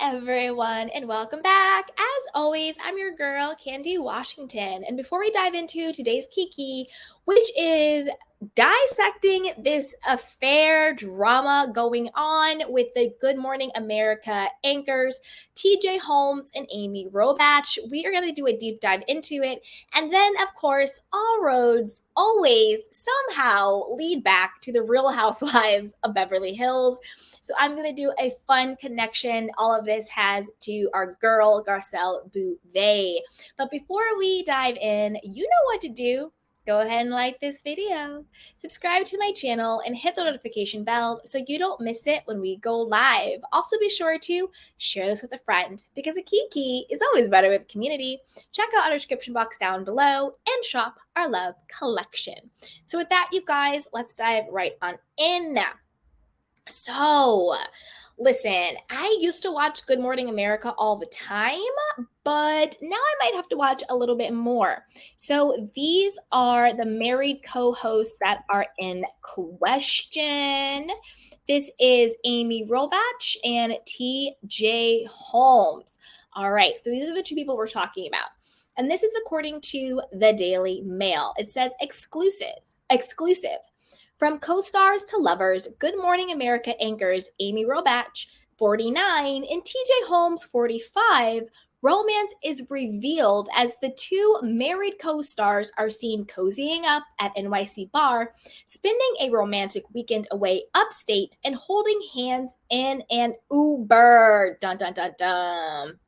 everyone, and welcome back. As always, I'm your girl, Candy Washington. And before we dive into today's Kiki, which is dissecting this affair drama going on with the Good Morning America anchors, TJ Holmes and Amy Robach, we are going to do a deep dive into it. And then, of course, all roads always somehow lead back to the Real Housewives of Beverly Hills. So I'm going to do a fun connection. All of this has to our girl, Garcelle Bouvet. But before we dive in, you know what to do. Go ahead and like this video, subscribe to my channel, and hit the notification bell so you don't miss it when we go live. Also, be sure to share this with a friend because a Kiki is always better with community. Check out our description box down below and shop our love collection. So with that, you guys, let's dive right on in now. So, listen, I used to watch Good Morning America all the time, but now I might have to watch a little bit more. So, these are the married co hosts that are in question. This is Amy Robach and TJ Holmes. All right, so these are the two people we're talking about. And this is according to the Daily Mail. It says exclusive. From co-stars to lovers, Good Morning America anchors Amy Robach, 49, and TJ Holmes, 45, romance is revealed as the two married co-stars are seen cozying up at NYC bar, spending a romantic weekend away upstate, and holding hands in an Uber. Dun, dun, dun, dun.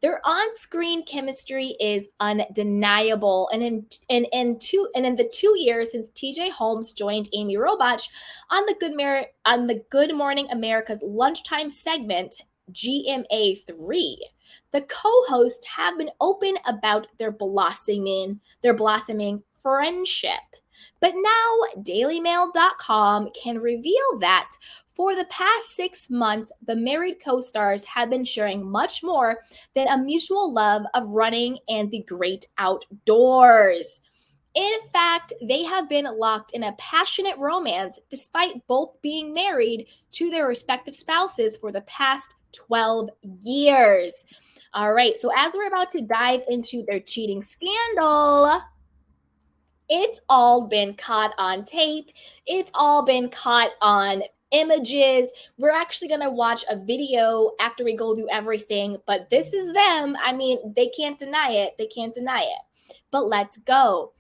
Their on-screen chemistry is undeniable, and in the 2 years since TJ Holmes joined Amy Robach on the Good Morning America's lunchtime segment GMA 3, the co-hosts have been open about their blossoming friendship. But now DailyMail.com can reveal that for the past 6 months, the married co-stars have been sharing much more than a mutual love of running and the great outdoors. In fact, they have been locked in a passionate romance despite both being married to their respective spouses for the past 12 years. All right, so as we're about to dive into their cheating scandal, it's all been caught on tape. It's all been caught on images. We're actually going to watch a video after we go through everything, but this is them. I mean, they can't deny it. But let's go.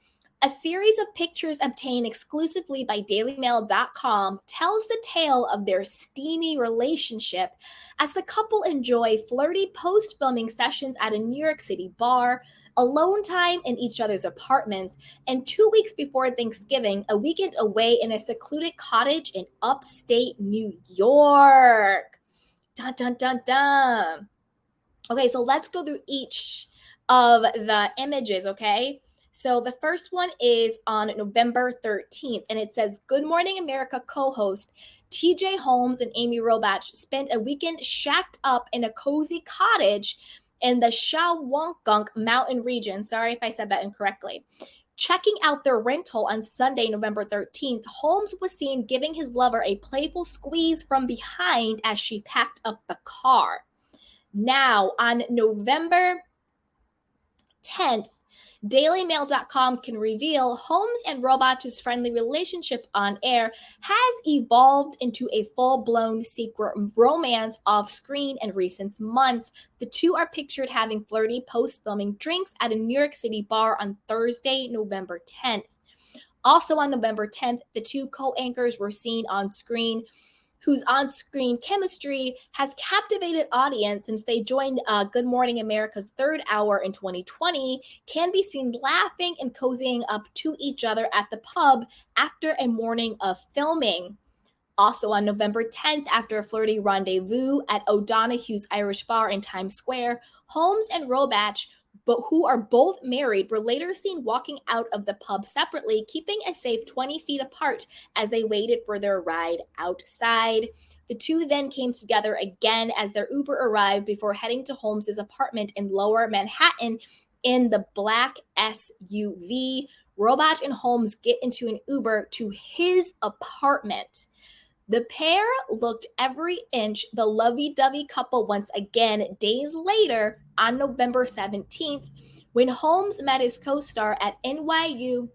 A series of pictures obtained exclusively by DailyMail.com tells the tale of their steamy relationship as the couple enjoy flirty post-filming sessions at a New York City bar, alone time in each other's apartments, and 2 weeks before Thanksgiving, a weekend away in a secluded cottage in upstate New York. Dun, dun, dun, dun. Okay, so let's go through each of the images, okay? So the first one is on November 13th, and it says, Good Morning America co-host TJ Holmes and Amy Robach spent a weekend shacked up in a cozy cottage in the Shawangunk mountain region. Sorry if I said that incorrectly. Checking out their rental on Sunday, November 13th, Holmes was seen giving his lover a playful squeeze from behind as she packed up the car. Now, on November 10th, DailyMail.com can reveal Holmes and Robach's friendly relationship on air has evolved into a full-blown secret romance off-screen in recent months. The two are pictured having flirty post-filming drinks at a New York City bar on Thursday, November 10th. Also on November 10th, the two co-anchors were seen on screen whose on-screen chemistry has captivated audience since they joined Good Morning America's third hour in 2020, can be seen laughing and cozying up to each other at the pub after a morning of filming. Also on November 10th, after a flirty rendezvous at O'Donoghue's Irish Bar in Times Square, Holmes and Robach, but who are both married, were later seen walking out of the pub separately, keeping a safe 20 feet apart as they waited for their ride outside. The two then came together again as their Uber arrived before heading to Holmes's apartment in Lower Manhattan in the black SUV. Robach and Holmes get into an Uber to his apartment. The pair looked every inch the lovey-dovey couple once again days later on November 17th when Holmes met his co-star at NYU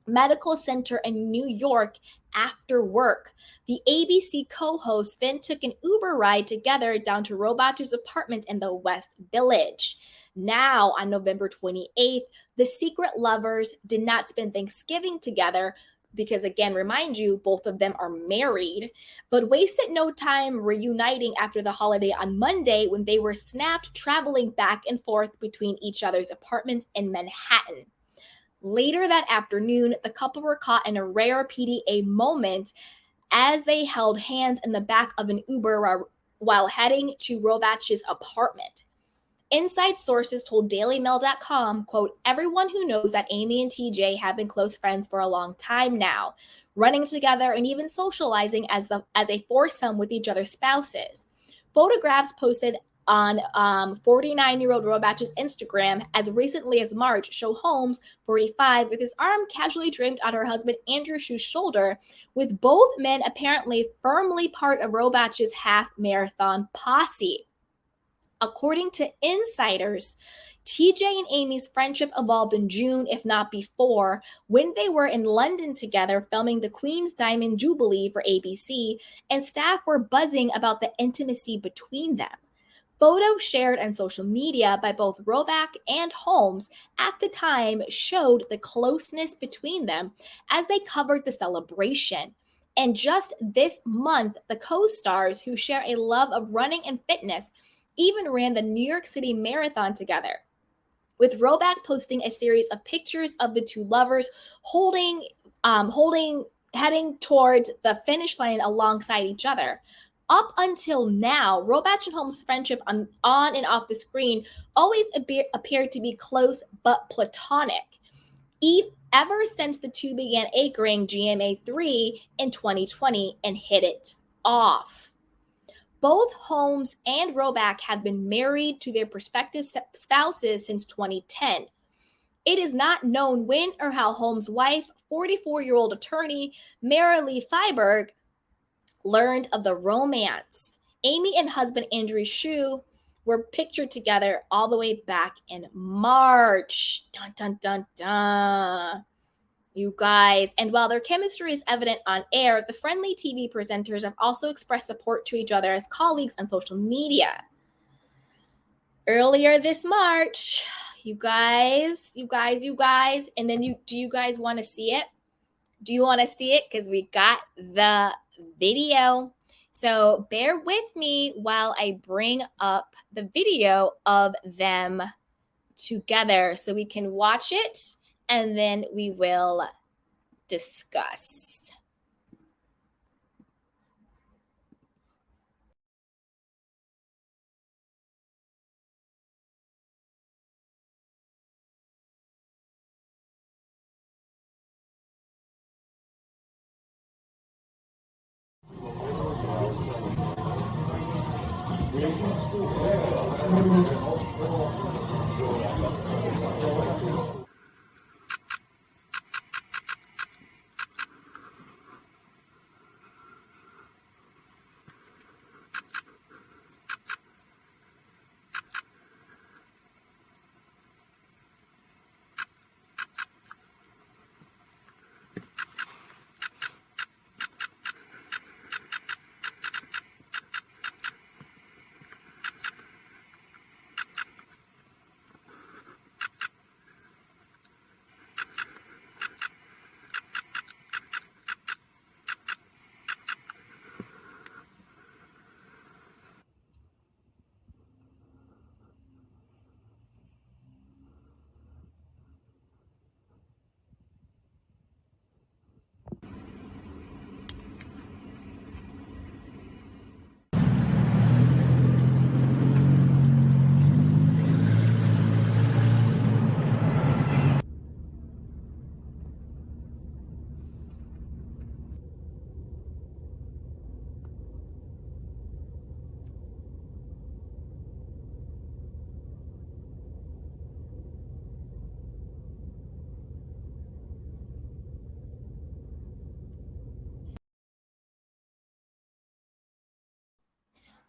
Medical Center in New York after work. The ABC co hosts then took an Uber ride together down to Robach's apartment in the West Village. Now, on November 28th, the secret lovers did not spend Thanksgiving together because, again, remind you, both of them are married, but wasted no time reuniting after the holiday on Monday when they were snapped traveling back and forth between each other's apartments in Manhattan. Later that afternoon, the couple were caught in a rare PDA moment as they held hands in the back of an Uber while heading to Robach's apartment. Inside sources told DailyMail.com, quote, everyone who knows that Amy and TJ have been close friends for a long time now, running together and even socializing as a foursome with each other's spouses. Photographs posted on 49-year-old Robach's Instagram as recently as March show Holmes, 45, with his arm casually draped on her husband Andrew Shu's shoulder, with both men apparently firmly part of Robach's half-marathon posse. According to insiders, TJ and Amy's friendship evolved in June, if not before, when they were in London together filming the Queen's Diamond Jubilee for ABC, and staff were buzzing about the intimacy between them. Photos shared on social media by both Robach and Holmes at the time showed the closeness between them as they covered the celebration. And just this month, the co-stars, who share a love of running and fitness, even ran the New York City Marathon together, with Robach posting a series of pictures of the two lovers heading towards the finish line alongside each other. Up until now, Robach and Holmes' friendship on and off the screen always appeared to be close but platonic. Ever since the two began anchoring GMA 3 in 2020 and hit it off. Both Holmes and Robach have been married to their prospective spouses since 2010. It is not known when or how Holmes' wife, 44-year-old attorney Marilee Freiberg, learned of the romance. Amy and husband Andrew Shu were pictured together all the way back in March. Dun, dun, dun, dun. You guys. And while their chemistry is evident on air, the friendly TV presenters have also expressed support to each other as colleagues on social media. Earlier this March, you guys, and then do you guys want to see it? Do you want to see it? Because we got the video. So bear with me while I bring up the video of them together so we can watch it and then we will discuss.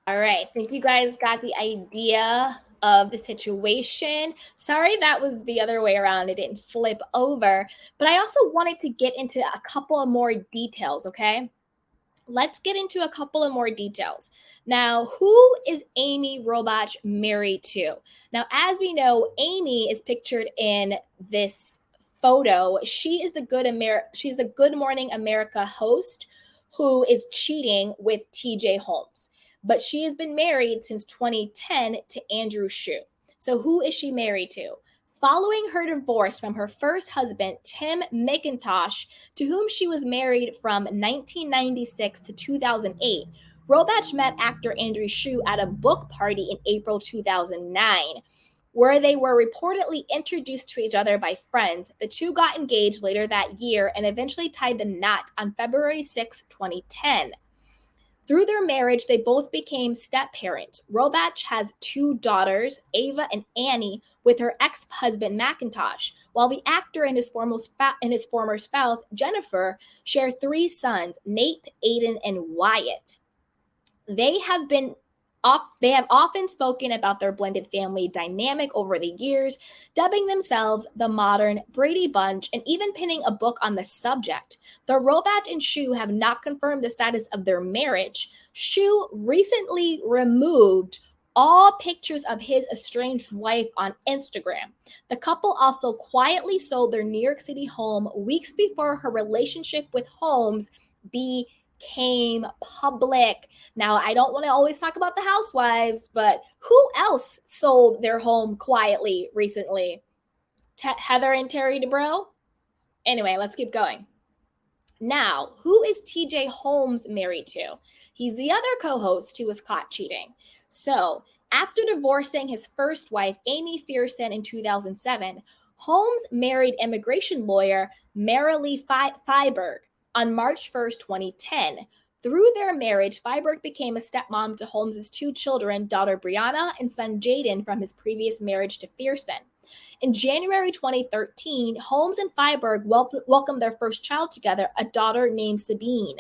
All right. Think you guys got the idea of the situation. Sorry that was the other way around. It didn't flip over. But I also wanted to get into a couple of more details, okay? Let's get into a couple of more details. Now, who is Amy Robach married to? Now, as we know, Amy is pictured in this photo. She's the Good Morning America host who is cheating with TJ Holmes. But she has been married since 2010 to Andrew Shue. So who is she married to? Following her divorce from her first husband, Tim McIntosh, to whom she was married from 1996 to 2008, Robach met actor Andrew Shue at a book party in April 2009, where they were reportedly introduced to each other by friends. The two got engaged later that year and eventually tied the knot on February 6, 2010. Through their marriage, they both became step parents. Robach has two daughters, Ava and Annie, with her ex-husband McIntosh, while the actor and his former spouse, Jennifer, share three sons, Nate, Aiden, and Wyatt. They have been they have often spoken about their blended family dynamic over the years, dubbing themselves the modern Brady Bunch and even penning a book on the subject. Though Robach and Shue have not confirmed the status of their marriage, Shue recently removed all pictures of his estranged wife on Instagram. The couple also quietly sold their New York City home weeks before her relationship with Holmes became public. Now, I don't want to always talk about the housewives, but who else sold their home quietly recently? Heather and Terry DeBro? Anyway, let's keep going. Now, who is TJ Holmes married to? He's the other co host who was caught cheating. So, after divorcing his first wife, Amy Fearson, in 2007, Holmes married immigration lawyer Marilee Feiberg on March 1st, 2010. Through their marriage, Feiberg became a stepmom to Holmes' two children, daughter Brianna and son Jaden, from his previous marriage to Fearson. In January 2013, Holmes and Feiberg welcomed their first child together, a daughter named Sabine.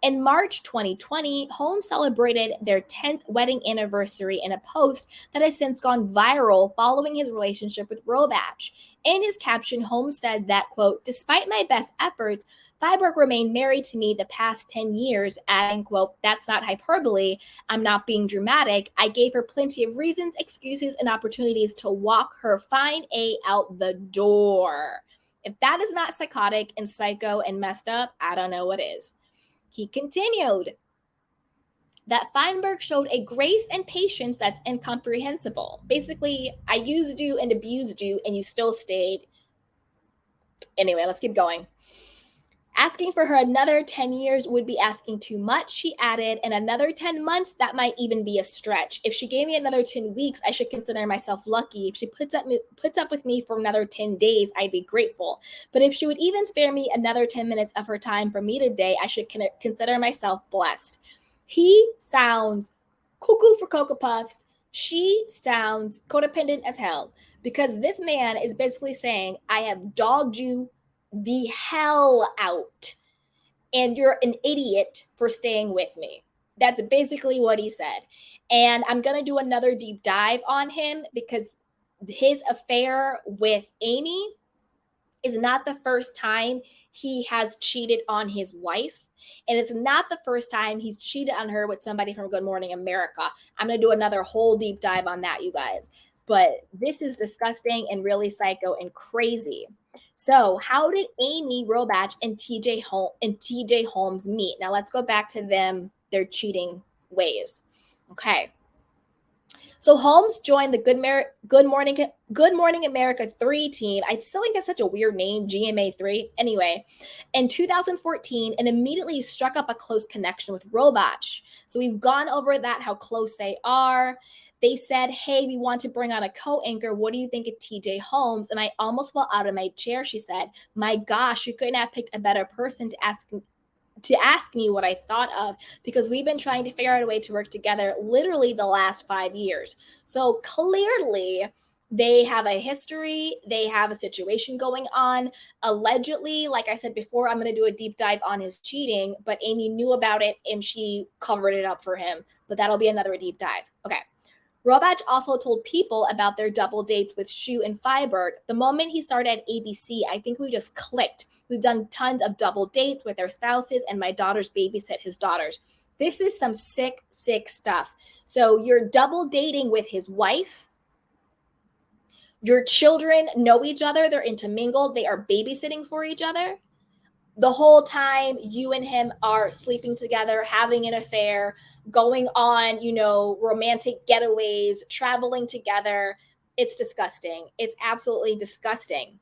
In March 2020, Holmes celebrated their 10th wedding anniversary in a post that has since gone viral following his relationship with Robach. In his caption, Holmes said that, quote, "Despite my best efforts, Feiberg remained married to me the past 10 years, adding, quote, "That's not hyperbole. I'm not being dramatic. I gave her plenty of reasons, excuses, and opportunities to walk her fine A out the door." If that is not psychotic and psycho and messed up, I don't know what is. He continued that Feinberg showed a grace and patience that's incomprehensible. Basically, I used you and abused you, and you still stayed. Anyway, let's keep going. Asking for her another 10 years would be asking too much, she added, and another 10 months, that might even be a stretch. If she gave me another 10 weeks, I should consider myself lucky. If she puts up with me for another 10 days, I'd be grateful. But if she would even spare me another 10 minutes of her time for me today, I should consider myself blessed. He sounds cuckoo for Cocoa Puffs. She sounds codependent as hell, because this man is basically saying, I have dogged you the hell out, and you're an idiot for staying with me. That's basically what he said. And I'm going to do another deep dive on him, because his affair with Amy is not the first time he has cheated on his wife. And it's not the first time he's cheated on her with somebody from Good Morning America. I'm going to do another whole deep dive on that, you guys. But this is disgusting and really psycho and crazy. So, how did Amy Robach and TJ Holmes meet? Now, let's go back to their cheating ways. Okay. So Holmes joined the Good Morning America 3 team. I still think that's such a weird name, GMA 3. Anyway, in 2014, and immediately struck up a close connection with Robach. So we've gone over that, how close they are. They said, hey, we want to bring on a co-anchor. What do you think of TJ Holmes? And I almost fell out of my chair, she said. My gosh, you couldn't have picked a better person to ask me what I thought of, because we've been trying to figure out a way to work together literally the last 5 years. So clearly They have a history, they have a situation going on. Allegedly, like I said before, I'm going to do a deep dive on his cheating, but Amy knew about it and she covered it up for him. But that'll be another deep dive. Okay. Robach also told People about their double dates with Shu and Freiberg. The moment he started at ABC, I think we just clicked. We've done tons of double dates with their spouses, and my daughters babysit his daughters. This is some sick, sick stuff. So you're double dating with his wife. Your children know each other. They're intermingled. They are babysitting for each other. The whole time you and him are sleeping together, having an affair, going on, romantic getaways, traveling together. It's disgusting. It's absolutely disgusting.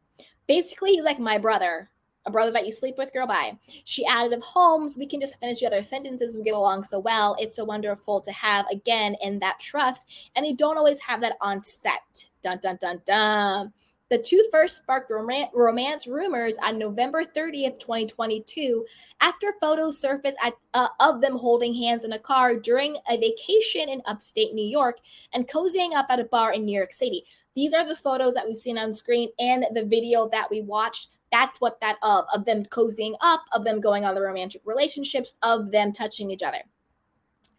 Basically, he's like my brother, a brother that you sleep with, girl, bye. She added of Holmes, we can just finish the other sentences and get along so well. It's so wonderful to have again in that trust. And you don't always have that on set. Dun, dun, dun, dun. The two first sparked romance rumors on November 30th, 2022, after photos surfaced of them holding hands in a car during a vacation in upstate New York and cozying up at a bar in New York City. These are the photos that we've seen on screen and the video that we watched. That's what that of them cozying up, of them going on the romantic relationships, of them touching each other.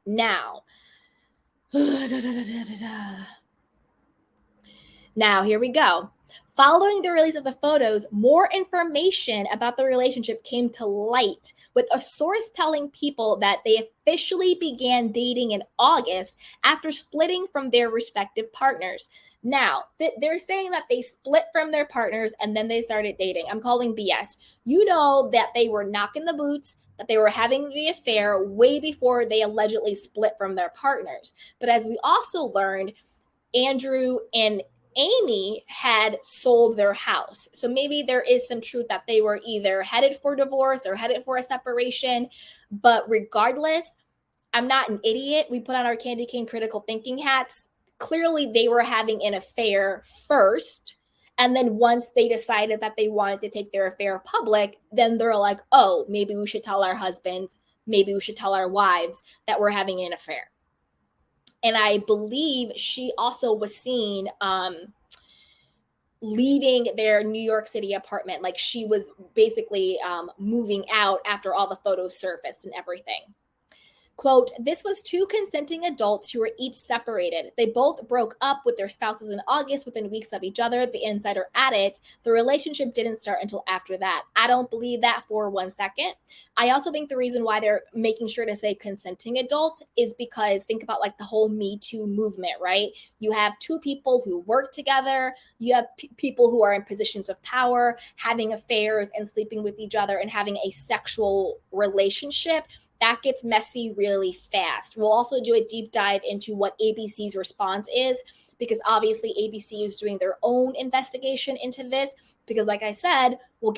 Now, here we go. Following the release of the photos, more information about the relationship came to light, with a source telling People that they officially began dating in August after splitting from their respective partners. Now, they're saying that they split from their partners and then they started dating. I'm calling BS. You know that they were knocking the boots, that they were having the affair way before they allegedly split from their partners. But as we also learned, Andrew and Amy had sold their house. So maybe there is some truth that they were either headed for divorce or headed for a separation. But regardless, I'm not an idiot. We put on our candy cane critical thinking hats. Clearly, they were having an affair first. And then once they decided that they wanted to take their affair public, then they're like, oh, maybe we should tell our husbands, maybe we should tell our wives that we're having an affair. And I believe she also was seen leaving their New York City apartment. Like she was basically moving out after all the photos surfaced and everything. Quote, this was two consenting adults who were each separated. They both broke up with their spouses in August within weeks of each other. The insider added, the relationship didn't start until after that. I don't believe that for 1 second. I also think the reason why they're making sure to say consenting adults is because think about like the whole Me Too movement, right? You have two people who work together. You have people who are in positions of power, having affairs and sleeping with each other and having a sexual relationship. That gets messy really fast. We'll also do a deep dive into what ABC's response is, because obviously ABC is doing their own investigation into this. Because like I said, we'll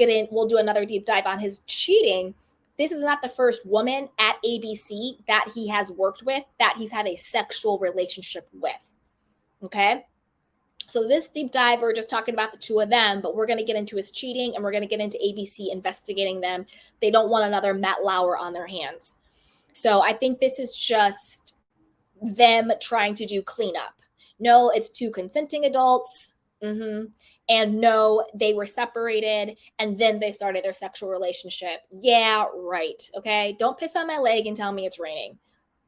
do another deep dive on his cheating. This is not the first woman at ABC that he has worked with, that he's had a sexual relationship with. Okay. So this deep dive, we're just talking about the two of them, but we're going to get into his cheating and we're going to get into ABC investigating them. They don't want another Matt Lauer on their hands. So I think this is just them trying to do cleanup. No, it's two consenting adults. And no, they were separated and then they started their sexual relationship. Yeah, right. Okay. Don't piss on my leg and tell me it's raining.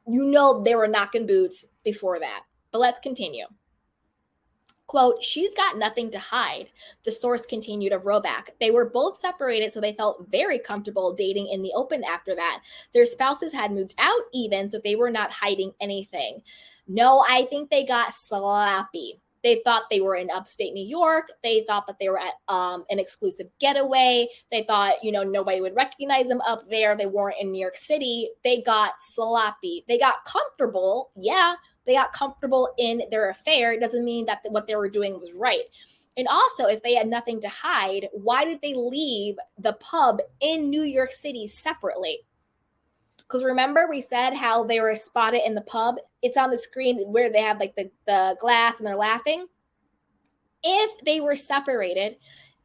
You know, they were knocking boots before that. But let's continue. Quote, she's got nothing to hide, the source continued of Robach. They were both separated, so they felt very comfortable dating in the open after that. Their spouses had moved out even, so they were not hiding anything. No, I think they got sloppy. They thought they were in upstate New York. They thought that they were at an exclusive getaway. They thought, nobody would recognize them up there. They weren't in New York City. They got sloppy. They got comfortable. Yeah, they got comfortable in their affair. It doesn't mean that what they were doing was right. And also, if they had nothing to hide, why did they leave the pub in New York City separately? Because remember we said how they were spotted in the pub? It's on the screen where they have like the glass and they're laughing. If they were separated,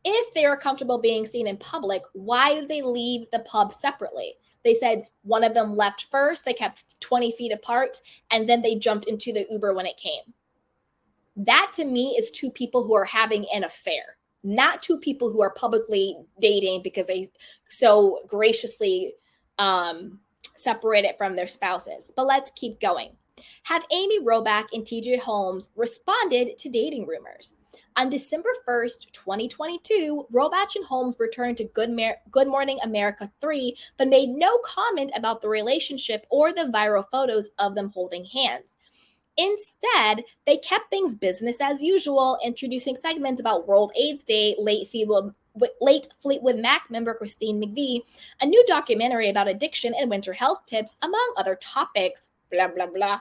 if they were comfortable being seen in public, why did they leave the pub separately? They said one of them left first. They kept 20 feet apart, and then they jumped into the Uber when it came. That to me is two people who are having an affair, not two people who are publicly dating because they so graciously separated from their spouses. But let's keep going. Have Amy Robach and TJ Holmes responded to dating rumors? On December 1st, 2022, Robach and Holmes returned to Good Morning America 3, but made no comment about the relationship or the viral photos of them holding hands. Instead, they kept things business as usual, introducing segments about World AIDS Day, late Fleetwood Mac member Christine McVie, a new documentary about addiction and winter health tips, among other topics. Blah blah blah.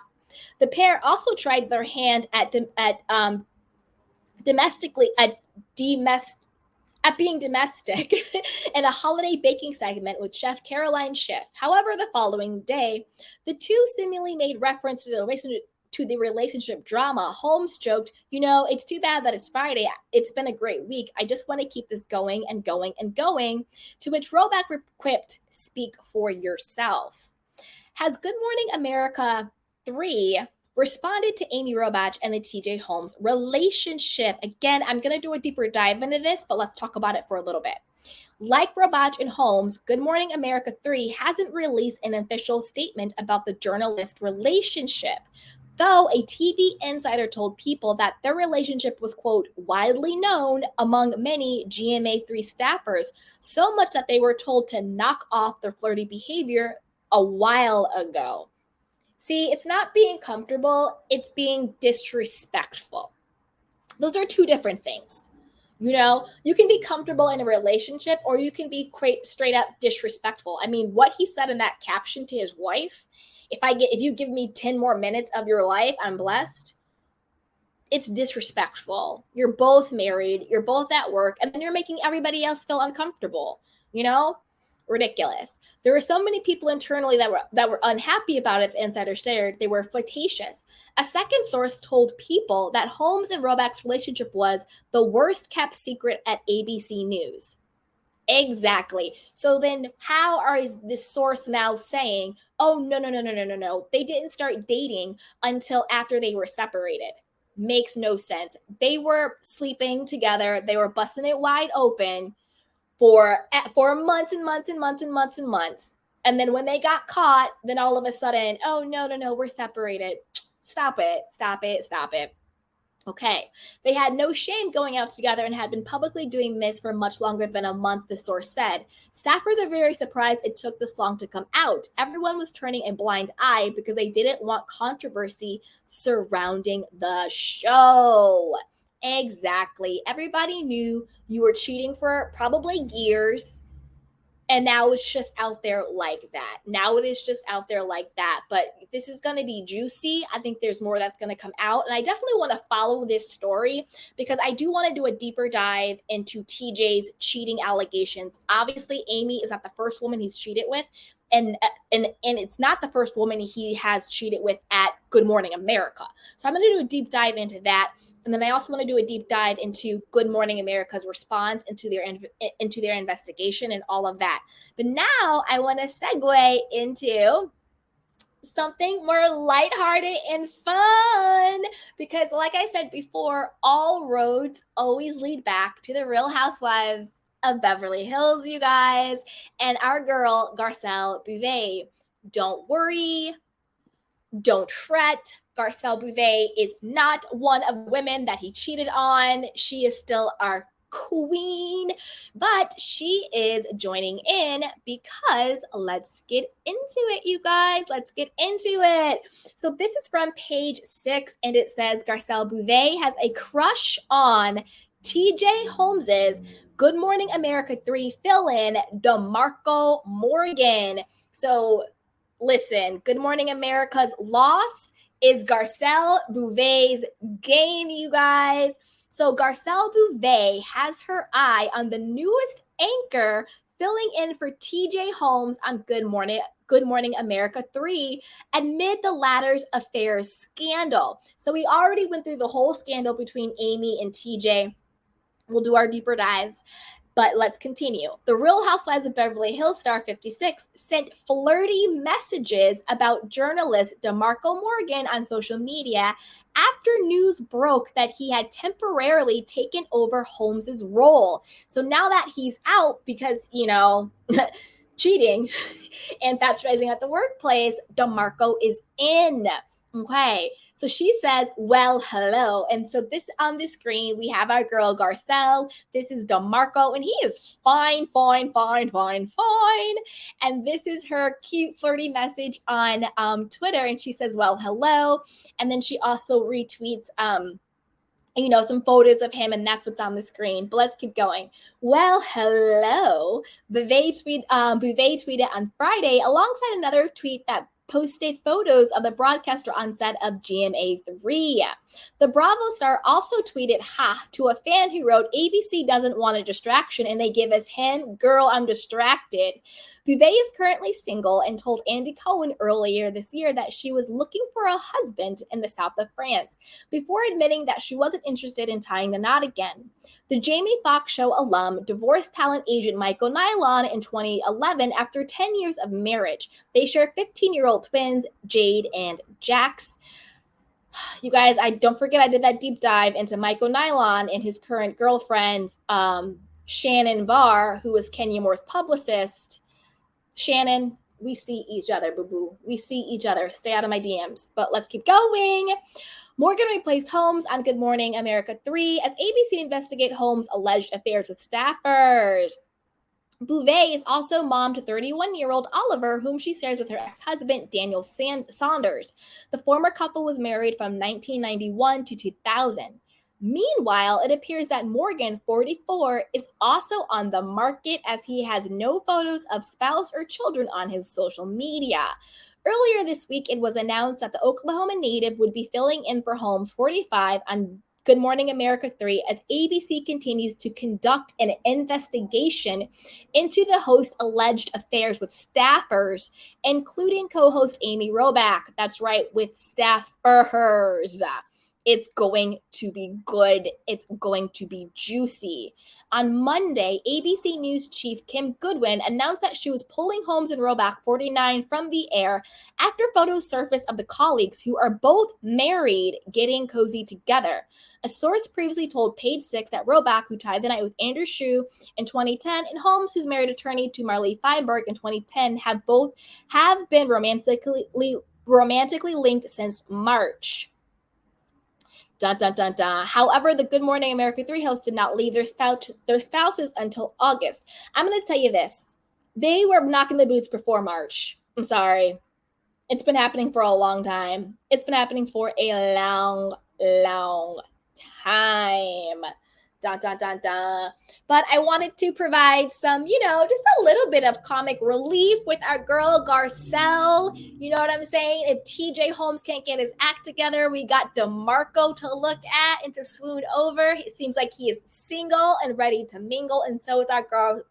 The pair also tried their hand at domestically at being domestic in a holiday baking segment with Chef Caroline Schiff. However, the following day, the two seemingly made reference to the relationship drama. Holmes joked, it's too bad that it's Friday. It's been a great week. I just want to keep this going and going and going. To which Robach quipped, speak for yourself. Has Good Morning America 3 responded to Amy Robach and the TJ Holmes relationship? Again, I'm going to do a deeper dive into this, but let's talk about it for a little bit. Like Robach and Holmes, Good Morning America 3 hasn't released an official statement about the journalist relationship, though a TV insider told People that their relationship was, quote, widely known among many GMA 3 staffers, so much that they were told to knock off their flirty behavior a while ago. See, it's not being comfortable, it's being disrespectful. Those are two different things. You can be comfortable in a relationship or you can be straight up disrespectful. I mean, what he said in that caption to his wife, if you give me 10 more minutes of your life, I'm blessed. It's disrespectful. You're both married, you're both at work, and then you're making everybody else feel uncomfortable, Ridiculous. There were so many people internally that were unhappy about it, the insider shared. They were flirtatious. A second source told People that Holmes and Robach's relationship was the worst kept secret at ABC News. Exactly. So then how is this source now saying, oh, no. They didn't start dating until after they were separated. Makes no sense. They were sleeping together. They were busting it wide open for months and months and months and months and months. And then when they got caught, then all of a sudden, oh, no, we're separated. Stop it. Okay. They had no shame going out together and had been publicly doing this for much longer than a month, the source said. Staffers are very surprised it took this long to come out. Everyone was turning a blind eye because they didn't want controversy surrounding the show. Exactly. Everybody knew you were cheating for probably years. And now it's just out there like that. But this is going to be juicy. I think there's more that's going to come out. And I definitely want to follow this story because I do want to do a deeper dive into TJ's cheating allegations. Obviously, Amy is not the first woman he's cheated with. And it's not the first woman he has cheated with at Good Morning America. So I'm going to do a deep dive into that. And then I also want to do a deep dive into Good Morning America's response into their investigation and all of that. But now I want to segue into something more lighthearted and fun because, like I said before, all roads always lead back to the Real Housewives of Beverly Hills, you guys, and our girl Garcelle Beauvais. Don't worry, don't fret. Garcelle Beauvais is not one of the women that he cheated on. She is still our queen, but she is joining in because let's get into it, you guys. Let's get into it. So this is from page 6, and it says Garcelle Beauvais has a crush on TJ Holmes's Good Morning America 3 fill-in, DeMarco Morgan. So listen, Good Morning America's loss is Garcelle Beauvais' gain, you guys. So Garcelle Beauvais has her eye on the newest anchor filling in for TJ Holmes on Good Morning America 3 amid the latter's affairs scandal. So we already went through the whole scandal between Amy and TJ. We'll do our deeper dives. But let's continue. The Real Housewives of Beverly Hills star 56 sent flirty messages about journalist DeMarco Morgan on social media after news broke that he had temporarily taken over Holmes's role. So now that he's out because, cheating and patronizing at the workplace, DeMarco is in. Okay, so she says, well, hello. And so this on the screen, we have our girl Garcelle. This is DeMarco, and he is fine. And this is her cute, flirty message on Twitter. And she says, well, hello. And then she also retweets some photos of him, and that's what's on the screen. But let's keep going. Well, hello. Bouvet tweeted on Friday alongside another tweet that posted photos of the broadcaster on set of GMA 3. The Bravo star also tweeted ha to a fan who wrote, ABC doesn't want a distraction and they give us him. Girl, I'm distracted. Bouvet is currently single and told Andy Cohen earlier this year that she was looking for a husband in the south of France before admitting that she wasn't interested in tying the knot again. The Jamie Foxx show alum divorced talent agent Michael Nylon in 2011 after 10 years of marriage. They share 15-year-old twins, Jade and Jax. You guys, don't forget I did that deep dive into Michael Nylon and his current girlfriend, Shannon Barr, who was Kenya Moore's publicist. Shannon, we see each other, boo-boo. We see each other. Stay out of my DMs. But let's keep going. Morgan replaced Holmes on Good Morning America 3 as ABC investigate Holmes' alleged affairs with staffers. Bouvet is also mom to 31-year-old Oliver, whom she shares with her ex-husband, Daniel Saunders. The former couple was married from 1991 to 2000. Meanwhile, it appears that Morgan, 44, is also on the market as he has no photos of spouse or children on his social media. Earlier this week, it was announced that the Oklahoma native would be filling in for Holmes, 45, on Good Morning America 3 as ABC continues to conduct an investigation into the host's alleged affairs with staffers, including co-host Amy Robach. That's right, with staffers. It's going to be good. It's going to be juicy. On Monday, ABC News chief Kim Goodwin announced that she was pulling Holmes and Robach 49 from the air after photos surfaced of the colleagues who are both married getting cozy together. A source previously told Page Six that Robach, who tied the night with Andrew Shue in 2010, and Holmes, who's married attorney to Marlee Feinberg in 2010, have been romantically linked since March. Dun, dun, dun, dun. However, the Good Morning America 3 hosts did not leave their spouses until August. I'm going to tell you this. They were knocking the boots before March. I'm sorry. It's been happening for a long time. It's been happening for a long time. Dun, dun, dun, dun. But I wanted to provide some, just a little bit of comic relief with our girl Garcelle. You know what I'm saying? If TJ Holmes can't get his act together, we got DeMarco to look at and to swoon over. It seems like he is single and ready to mingle, and so is our girl.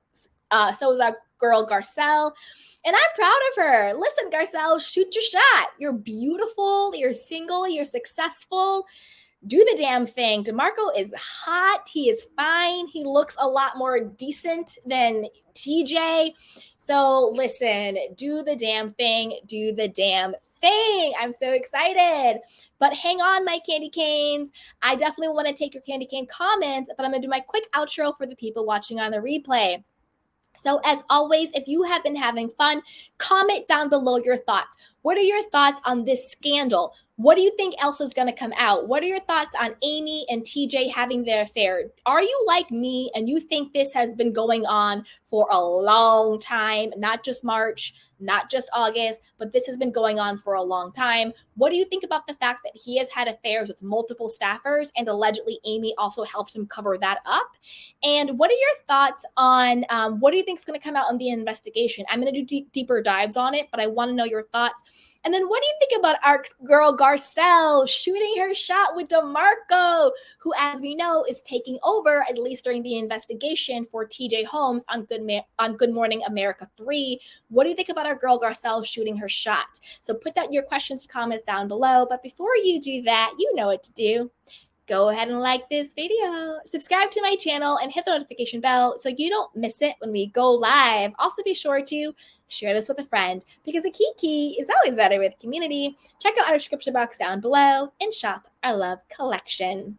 Garcelle. And I'm proud of her. Listen, Garcelle, shoot your shot. You're beautiful. You're single. You're successful. Do the damn thing. DeMarco is hot. He is fine. He looks a lot more decent than TJ. So listen, do the damn thing. Do the damn thing. I'm so excited. But hang on, my candy canes. I definitely want to take your candy cane comments, but I'm going to do my quick outro for the people watching on the replay. So as always, if you have been having fun, comment down below your thoughts. What are your thoughts on this scandal? What do you think else is going to come out? What are your thoughts on Amy and TJ having their affair? Are you like me and you think this has been going on for a long time, not just March, not just August, but this has been going on for a long time? What do you think about the fact that he has had affairs with multiple staffers and allegedly Amy also helped him cover that up? And what are your thoughts on what do you think is going to come out in the investigation? I'm going to do deeper dives on it, but I want to know your thoughts. And then what do you think about our girl Garcelle shooting her shot with DeMarco, who, as we know, is taking over, at least during the investigation, for TJ Holmes on Good Morning America 3. What do you think about our girl Garcelle shooting her shot? So put down your questions, comments down below. But before you do that, you know what to do. go ahead and like this video, subscribe to my channel, and hit the notification bell so you don't miss it when we go live. Also, be sure to share this with a friend because a kiki is always better with community. Check out our description box down below and shop our love collection.